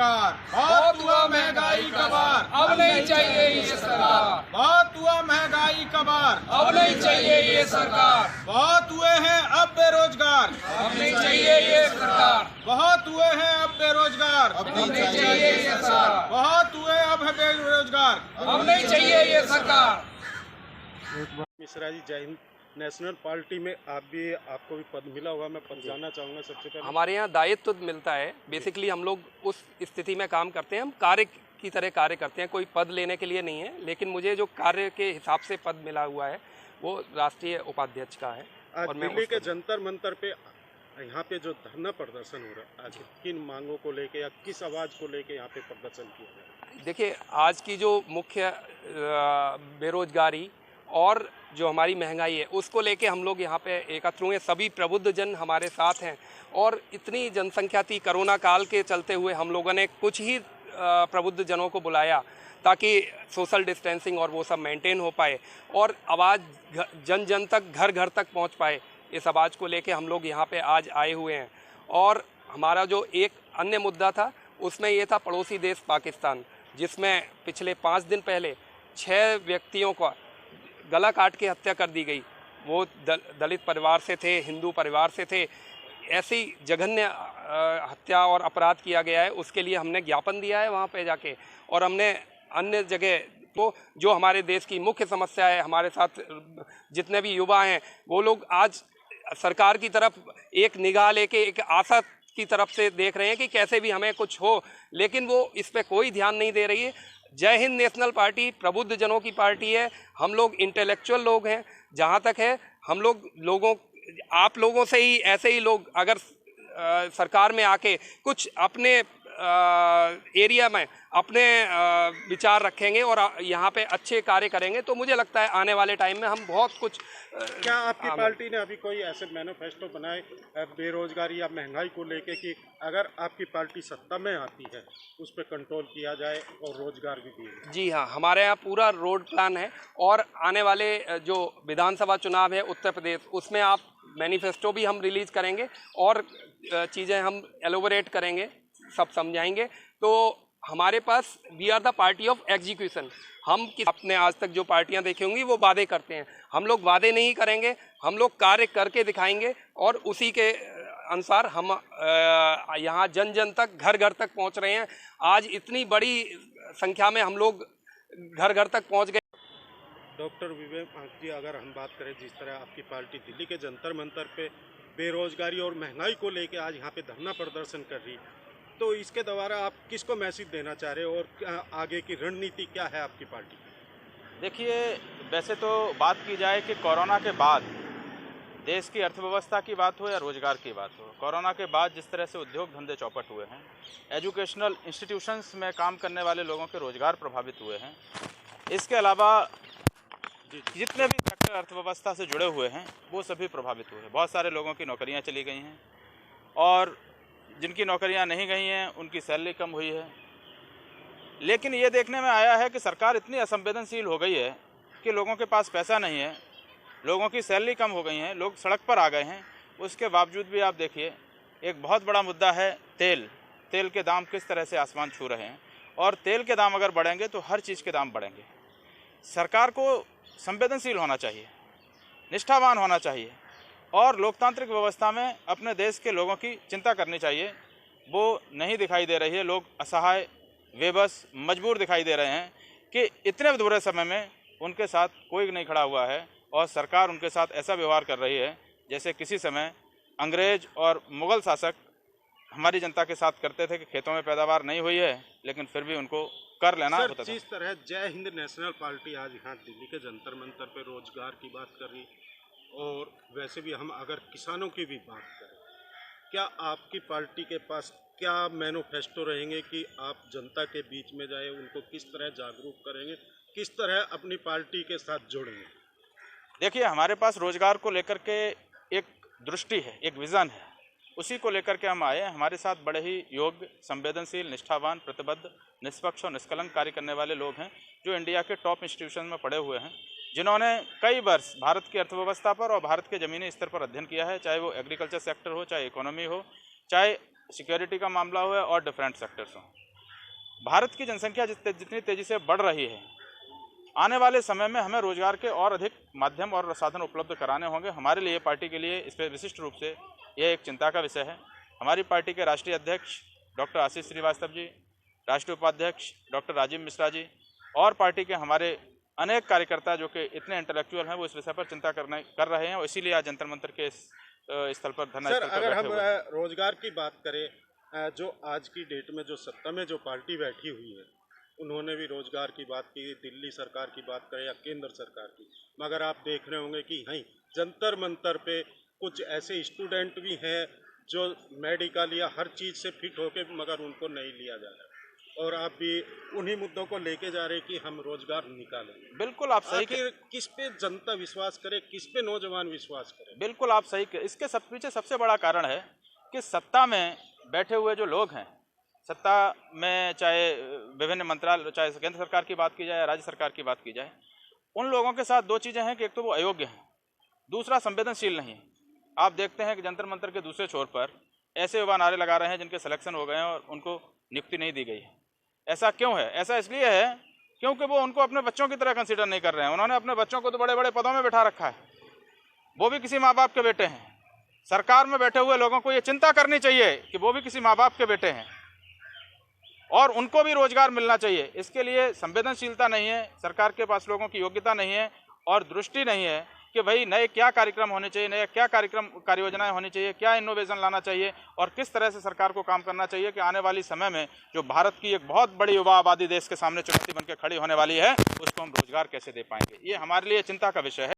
सरकार, बहुत हुआ महंगाई का भार, अब नहीं चाहिए ये सरकार, बहुत हुआ महंगाई का भार, अब नहीं चाहिए ये सरकार, बहुत हुए हैं अब बेरोजगार, अब नहीं चाहिए ये सरकार, बहुत हुए हैं अब बेरोजगार, अब नहीं चाहिए ये सरकार, बहुत हुए अब है बेरोजगार। अब नहीं चाहिए ये सरकार। मिश्रा जी, जय हिंद। नेशनल पार्टी में आपको भी पद मिला होगा, मैं पद जानना चाहूँगा सबसे पहले। हमारे यहाँ दायित्व तो मिलता है। बेसिकली हम लोग उस स्थिति में काम करते हैं, हम कार्य की तरह कार्य करते हैं, कोई पद लेने के लिए नहीं है। लेकिन मुझे जो कार्य के हिसाब से पद मिला हुआ है वो राष्ट्रीय उपाध्यक्ष का है। आज और मैं दिल्ली के जंतर मंतर पे यहाँ पे जो धरना प्रदर्शन हो रहा है, आज किन मांगों को लेके या किस आवाज़ को लेके यहाँ पे प्रदर्शन किया जा रहा है? देखिए, आज की जो मुख्य बेरोजगारी और जो हमारी महंगाई है उसको लेके हम लोग यहाँ पे एकत्र हुए। सभी प्रबुद्ध जन हमारे साथ हैं और इतनी जनसंख्या थी, कोरोना काल के चलते हुए हम लोगों ने कुछ ही प्रबुद्ध जनों को बुलाया ताकि सोशल डिस्टेंसिंग और वो सब मेंटेन हो पाए और आवाज़ जन जन तक, घर घर तक पहुँच पाए। इस आवाज़ को लेके हम लोग यहाँ पे आज आए हुए हैं। और हमारा जो एक अन्य मुद्दा था उसमें ये था पड़ोसी देश पाकिस्तान, जिसमें पिछले 5 दिन पहले 6 व्यक्तियों का गला काट के हत्या कर दी गई। वो दलित परिवार से थे, हिंदू परिवार से थे। ऐसी जघन्य हत्या और अपराध किया गया है, उसके लिए हमने ज्ञापन दिया है वहाँ पे जाके। और हमने अन्य जगह तो जो हमारे देश की मुख्य समस्या है, हमारे साथ जितने भी युवा हैं वो लोग आज सरकार की तरफ एक निगाह लेके, एक आशा की तरफ से देख रहे हैं कि कैसे भी हमें कुछ हो, लेकिन वो इस पे कोई ध्यान नहीं दे रही है। जय हिंद नेशनल पार्टी प्रबुद्ध जनों की पार्टी है। हम लोग इंटेलेक्चुअल लोग हैं। जहाँ तक है हम लोग आप लोगों से ही, ऐसे ही लोग अगर सरकार में आके कुछ अपने एरिया में अपने विचार रखेंगे और यहाँ पे अच्छे कार्य करेंगे तो मुझे लगता है आने वाले टाइम में हम बहुत कुछ। क्या आपकी पार्टी ने अभी कोई ऐसे मैनिफेस्टो बनाए बेरोजगारी या महंगाई को लेके कि अगर आपकी पार्टी सत्ता में आती है उस पर कंट्रोल किया जाए और रोजगार भी दिए जाए? जी हाँ, हमारे यहाँ पूरा रोड प्लान है और आने वाले जो विधानसभा चुनाव है उत्तर प्रदेश, उसमें आप मैनिफेस्टो भी हम रिलीज करेंगे और चीज़ें हम एलोबरेट करेंगे, सब समझाएंगे। तो हमारे पास we are the party of execution. हम अपने आज तक जो पार्टियां देखी होंगी वो वादे करते हैं, हम लोग वादे नहीं करेंगे, हम लोग कार्य करके दिखाएंगे और उसी के अनुसार हम यहाँ जन जन तक, घर घर तक पहुँच रहे हैं। आज इतनी बड़ी संख्या में हम लोग घर घर तक पहुँच गए। डॉक्टर विवेक जी, अगर हम बात करें जिस तरह आपकी पार्टी दिल्ली के जंतर मंतर पे बेरोजगारी और महंगाई को लेके आज यहाँ पे धरना प्रदर्शन कर रही, तो इसके द्वारा आप किसको मैसेज देना चाह रहे हो और आगे की रणनीति क्या है आपकी पार्टी की? देखिए, वैसे तो बात की जाए कि कोरोना के बाद देश की अर्थव्यवस्था की बात हो या रोजगार की बात हो, कोरोना के बाद जिस तरह से उद्योग धंधे चौपट हुए हैं, एजुकेशनल इंस्टीट्यूशंस में काम करने वाले लोगों के रोजगार प्रभावित हुए हैं। इसके अलावा जितने भी सेक्टर अर्थव्यवस्था से जुड़े हुए हैं वो सभी प्रभावित हुए हैं। बहुत सारे लोगों की नौकरियां चली गई हैं और जिनकी नौकरियां नहीं गई हैं उनकी सैलरी कम हुई है। लेकिन ये देखने में आया है कि सरकार इतनी असंवेदनशील हो गई है कि लोगों के पास पैसा नहीं है, लोगों की सैलरी कम हो गई हैं, लोग सड़क पर आ गए हैं। उसके बावजूद भी आप देखिए, एक बहुत बड़ा मुद्दा है तेल के दाम किस तरह से आसमान छू रहे हैं और तेल के दाम अगर बढ़ेंगे तो हर चीज़ के दाम बढ़ेंगे। सरकार को संवेदनशील होना चाहिए, निष्ठावान होना चाहिए और लोकतांत्रिक व्यवस्था में अपने देश के लोगों की चिंता करनी चाहिए। वो नहीं दिखाई दे रही है। लोग असहाय, बेबस, मजबूर दिखाई दे रहे हैं कि इतने बुरे समय में उनके साथ कोई नहीं खड़ा हुआ है और सरकार उनके साथ ऐसा व्यवहार कर रही है जैसे किसी समय अंग्रेज और मुग़ल शासक हमारी जनता के साथ करते थे कि खेतों में पैदावार नहीं हुई है लेकिन फिर भी उनको कर लेना होता था। जिस तरह जय हिंद नेशनल पार्टी आज यहाँ दिल्ली के जंतर मंतर पे रोजगार की बात कर रही और वैसे भी हम अगर किसानों की भी बात करें, क्या आपकी पार्टी के पास क्या मैनिफेस्टो रहेंगे कि आप जनता के बीच में जाए, उनको किस तरह जागरूक करेंगे, किस तरह अपनी पार्टी के साथ जोड़ेंगे? देखिए, हमारे पास रोजगार को लेकर के एक दृष्टि है, एक विज़न है, उसी को लेकर के हम आए हैं। हमारे साथ बड़े ही योग्य, संवेदनशील, निष्ठावान, प्रतिबद्ध, निष्पक्ष और निष्कलंक कार्य करने वाले लोग हैं जो इंडिया के टॉप इंस्टीट्यूशन में पढ़े हुए हैं, जिन्होंने कई वर्ष भारत की अर्थव्यवस्था पर और भारत के ज़मीनी स्तर पर अध्ययन किया है, चाहे वो एग्रीकल्चर सेक्टर हो, चाहे इकोनॉमी हो, चाहे सिक्योरिटी का मामला हो और डिफरेंट सेक्टर्स हों। भारत की जनसंख्या जितनी तेज़ी से बढ़ रही है, आने वाले समय में हमें रोजगार के और अधिक माध्यम और साधन उपलब्ध कराने होंगे। हमारे लिए, पार्टी के लिए इस पर विशिष्ट रूप से यह एक चिंता का विषय है। हमारी पार्टी के राष्ट्रीय अध्यक्ष डॉक्टर आशीष श्रीवास्तव जी, राष्ट्रीय उपाध्यक्ष डॉक्टर राजीव मिश्रा जी और पार्टी के हमारे अनेक कार्यकर्ता जो कि इतने इंटेलेक्चुअल हैं, वो इस विषय पर चिंता कर रहे हैं और इसीलिए आज जंतर मंतर के स्थल पर धरना स्थल पर अगर हम बैठे हुए हैं। रोजगार की बात करें, जो आज की डेट में जो सत्ता में जो पार्टी बैठी हुई है, उन्होंने भी रोजगार की बात की, दिल्ली सरकार की बात करें या केंद्र सरकार की, मगर आप देख रहे होंगे कि नहीं, जंतर मंतर पे कुछ ऐसे स्टूडेंट भी हैं जो मेडिकल या हर चीज़ से फिट होके, मगर उनको नहीं लिया जा रहा और आप भी उन्हीं मुद्दों को लेके जा रहे कि हम रोजगार निकालेंगे। बिल्कुल आप सही, आखिर किस पे जनता विश्वास करे, किस पे नौजवान विश्वास करे? बिल्कुल आप सही। इसके पीछे सबसे बड़ा कारण है कि सत्ता में बैठे हुए जो लोग हैं, सत्ता में चाहे विभिन्न मंत्रालय, चाहे केंद्र सरकार की बात की जाए, राज्य सरकार की बात की जाए, उन लोगों के साथ दो चीज़ें हैं कि एक तो वो अयोग्य हैं, दूसरा संवेदनशील नहीं है। आप देखते हैं कि जंतर मंतर के दूसरे छोर पर ऐसे युवा नारे लगा रहे हैं जिनके सिलेक्शन हो गए हैं और उनको नियुक्ति नहीं दी गई है। ऐसा क्यों है? ऐसा इसलिए है क्योंकि वो उनको अपने बच्चों की तरह कंसीडर नहीं कर रहे हैं। उन्होंने अपने बच्चों को तो बड़े बड़े पदों में बिठा रखा है, वो भी किसी माँ बाप के बेटे हैं। सरकार में बैठे हुए लोगों को ये चिंता करनी चाहिए कि वो भी किसी माँ बाप के बेटे हैं और उनको भी रोजगार मिलना चाहिए। इसके लिए संवेदनशीलता नहीं है, सरकार के पास लोगों की योग्यता नहीं है और दृष्टि नहीं है कि भाई नए क्या कार्यक्रम होने चाहिए, नए क्या कार्य योजनाएं होनी चाहिए, क्या इनोवेशन लाना चाहिए और किस तरह से सरकार को काम करना चाहिए कि आने वाली समय में जो भारत की एक बहुत बड़ी युवा आबादी देश के सामने चुनौती बनकर खड़ी होने वाली है, उसको हम रोजगार कैसे दे पाएंगे। ये हमारे लिए चिंता का विषय है।